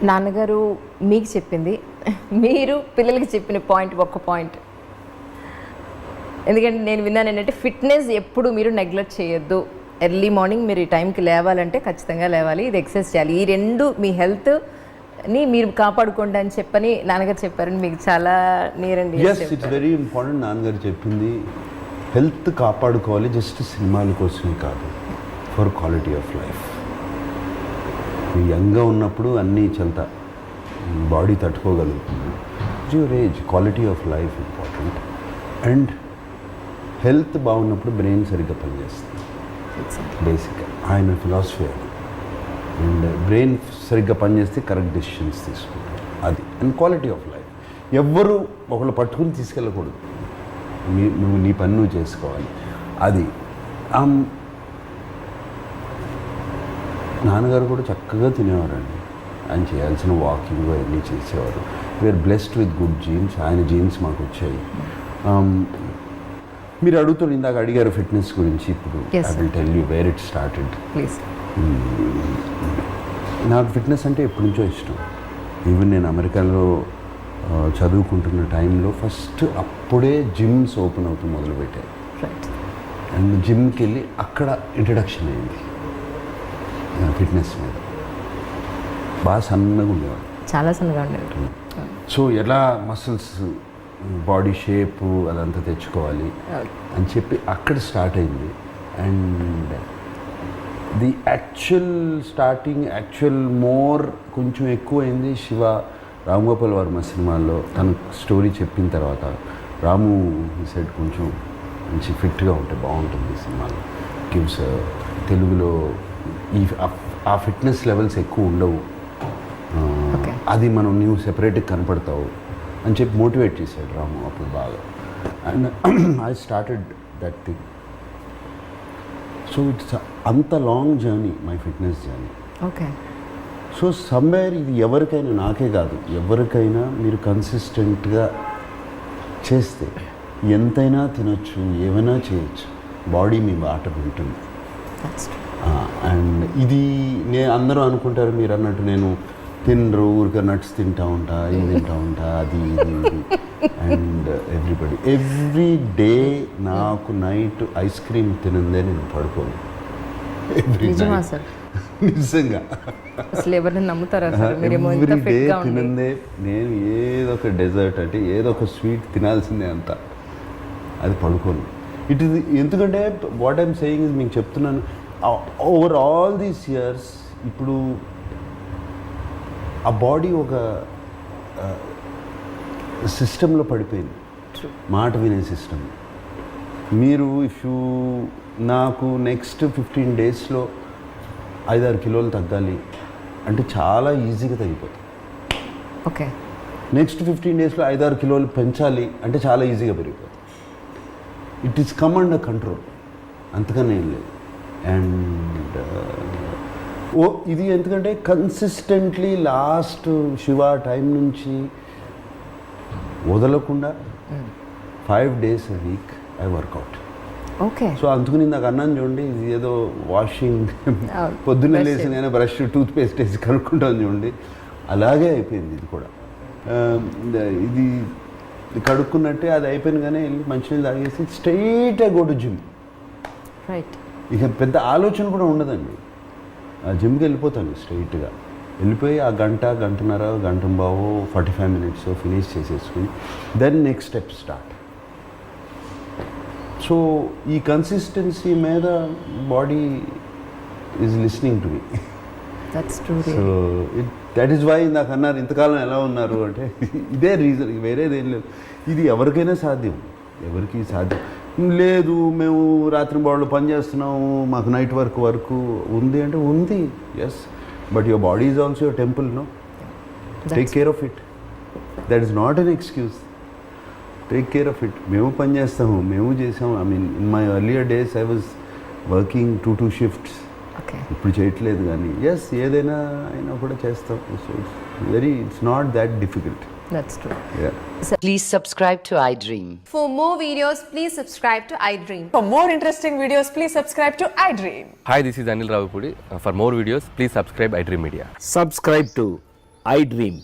నాన్నగారు మీకు చెప్పింది, మీరు పిల్లలకి చెప్పిన పాయింట్, ఒక్క పాయింట్. ఎందుకంటే నేను విన్నాను ఏంటంటే ఫిట్నెస్ ఎప్పుడు మీరు నెగ్లెక్ట్ చేయొద్దు. ఎర్లీ మార్నింగ్ మీరు ఈ టైంకి లేవాలంటే ఖచ్చితంగా లేవాలి, ఇది ఎక్సర్సైజ్ చేయాలి. ఈ రెండు మీ హెల్త్ని మీరు కాపాడుకోండి అని చెప్పని నాన్నగారు చెప్పారని మీకు చాలా నీరండి. It's very important. నాన్నగారు చెప్పింది హెల్త్ కాపాడుకోవాలి, జస్ట్ సినిమాల కోసమే కాదు, ఫర్ క్వాలిటీ ఆఫ్ లైఫ్. మీరు యంగ్గా ఉన్నప్పుడు అన్నీ చెల్తా, బాడీ తట్టుకోగలుగుతుంది. Your age, quality of life important. And health బాగున్నప్పుడు బ్రెయిన్ సరిగ్గా పనిచేస్తుంది. బేసిక్గా ఆయన ఫిలాసఫీ అది. అండ్ బ్రెయిన్ సరిగ్గా పనిచేస్తే కరెక్ట్ డెసిషన్స్ తీసుకుంటారు, అది. And quality of life. ఎవ్వరూ ఒకళ్ళు పట్టుకుని తీసుకెళ్ళకూడదు, నువ్వు నీ పని నువ్వు చేసుకోవాలి, అది. నాన్నగారు కూడా చక్కగా తినేవారండి. ఆయన చేయాల్సిన వాకింగ్ అవన్నీ చేసేవారు. We are blessed with good genes. ఆయన జీన్స్ మాకు వచ్చాయి. మీరు అడుగుతారు, ఇందాక అడిగారు ఫిట్నెస్ గురించి. ఇప్పుడు I will tell you where it started. నాకు ఫిట్నెస్ అంటే ఎప్పటి నుంచో ఇష్టం. ఈవెన్ నేను అమెరికాలో చదువుకుంటున్న టైంలో ఫస్ట్ అప్పుడే జిమ్స్ ఓపెన్ అవుతూ మొదలుపెట్టాయి. అండ్ జిమ్కి వెళ్ళి అక్కడ ఇంట్రడక్షన్ అయింది ఫిట్నెస్ మీద. బాగా సన్నగా ఉండేవాడు, చాలా సన్నగా ఉండేవాడు. సో ఎలా మసిల్స్, బాడీ షేపు అదంతా తెచ్చుకోవాలి అని చెప్పి అక్కడ స్టార్ట్ అయింది. అండ్ ది యాక్చువల్ మోర్ కొంచెం ఎక్కువైంది శివ రామ్ వర్మ సినిమాల్లో. తన స్టోరీ చెప్పిన తర్వాత రాము ఈ సైడ్ కొంచెం మంచి ఫిట్గా ఉంటే బాగుంటుంది సినిమాలో. గివ్స్ తెలుగులో ఆ ఫిట్నెస్ లెవెల్స్ ఎక్కువ ఉండవు, అది మనం నువ్వు సెపరేట్గా కనపడతావు అని చెప్పి మోటివేట్ చేశాడు రాము అప్పుడు బాగా. And I started that thing. So it's అంత long journey, my fitness journey. Okay. So somewhere ఇది ఎవరికైనా, నాకే కాదు ఎవరికైనా, మీరు కన్సిస్టెంట్గా చేస్తే ఎంతైనా తినొచ్చు, ఏమైనా చేయొచ్చు, బాడీ మీ బాట ఉంటుంది. అండ్ ఇది అందరూ అనుకుంటారు మీరు అన్నట్టు నేను తినరు, ఊరికే నట్స్ తింటా ఉంటా, ఇది తింటా ఉంటా, అది ఇది ఇది. అండ్ ఎవ్రీ డే నాకు నైట్ ఐస్ క్రీమ్ తినందే నేను పడుకోను. నిజంగా అసలు ఎవరిని నమ్ముతారా? ఎవ్రీ డే తినందే. నేను ఏదో ఒక డెజర్ట్ అంటే ఏదో ఒక స్వీట్ తినాల్సిందే అంత, అది పడుకోను. ఇట్ ఇస్ ఎందుకంటే వాట్ ఐఎమ్ సేయింగ్ ఇస్, మీకు చెప్తున్నాను, ఓవర్ ఆల్ దీస్ ఇయర్స్ ఇప్పుడు ఆ బాడీ ఒక సిస్టంలో పడిపోయింది, మాట వినే సిస్టమ్. మీరు నాకు నెక్స్ట్ 15 డేస్లో 5-6 కిలోలు తగ్గాలి అంటే చాలా ఈజీగా తగ్గిపోతుంది. ఓకే. నెక్స్ట్ 15 డేస్లో 5-6 కిలోలు పెంచాలి అంటే చాలా ఈజీగా పెరిగిపోతుంది. It is come under control, అంతకన్నా ఏం లేదు. అండ్ ఇది ఎందుకంటే కన్సిస్టెంట్లీ లాస్ట్ శివ టైం నుంచి వదలకుండా 5 days a week I work out. Okay. So అందుకని నాకు అన్నాను చూడండి, ఇది ఏదో వాషింగ్ పొద్దున్నే లేసి నేను బ్రష్ టూత్ పేస్ట్ వేసి కనుక్కుంటాను చూడండి, అలాగే అయిపోయింది ఇది కూడా. ఇది కడుక్కున్నట్టే అది అయిపోయింది, కానీ వెళ్ళి మంచినీళ్ళు తాగేసి straight go to gym. Right. ఇక పెద్ద ఆలోచన కూడా ఉండదండి, ఆ జిమ్కి వెళ్ళిపోతాను స్ట్రైట్గా. వెళ్ళిపోయి ఆ గంటన్నర, గంటంబావు 45 minutes ఫినిష్ చేసేసుకుని then next step start. So ఈ కన్సిస్టెన్సీ మీద body is listening to me. So that is why నాకు అన్నారు ఇంతకాలం ఎలా ఉన్నారు అంటే ఇదే రీజన్, వేరేదేం లేదు. ఇది ఎవరికైనా సాధ్యం, ఎవరికి సాధ్యం లేదు. మేము రాత్రి బాడీలో పని చేస్తున్నాము, మాకు నైట్ వరకు ఉంది అంటే ఉంది, yes. But your body is also your temple, no? Take care of it. That is not an excuse. Take care of it. మేము పని చేస్తాము, మేము చేసాము. I mean in my earlier days I was working 2 shifts. ఇప్పుడు చేయట్లేదు, కానీ yes ఏదైనా అయినా కూడా చేస్తాం. So it's not that difficult. That's true. Yeah. Please subscribe to iDream. For more videos, please subscribe to iDream. For more interesting videos, please subscribe to iDream. Hi, this is Anil Ravipudi. For more videos, please subscribe iDream Media. Subscribe to I Dream.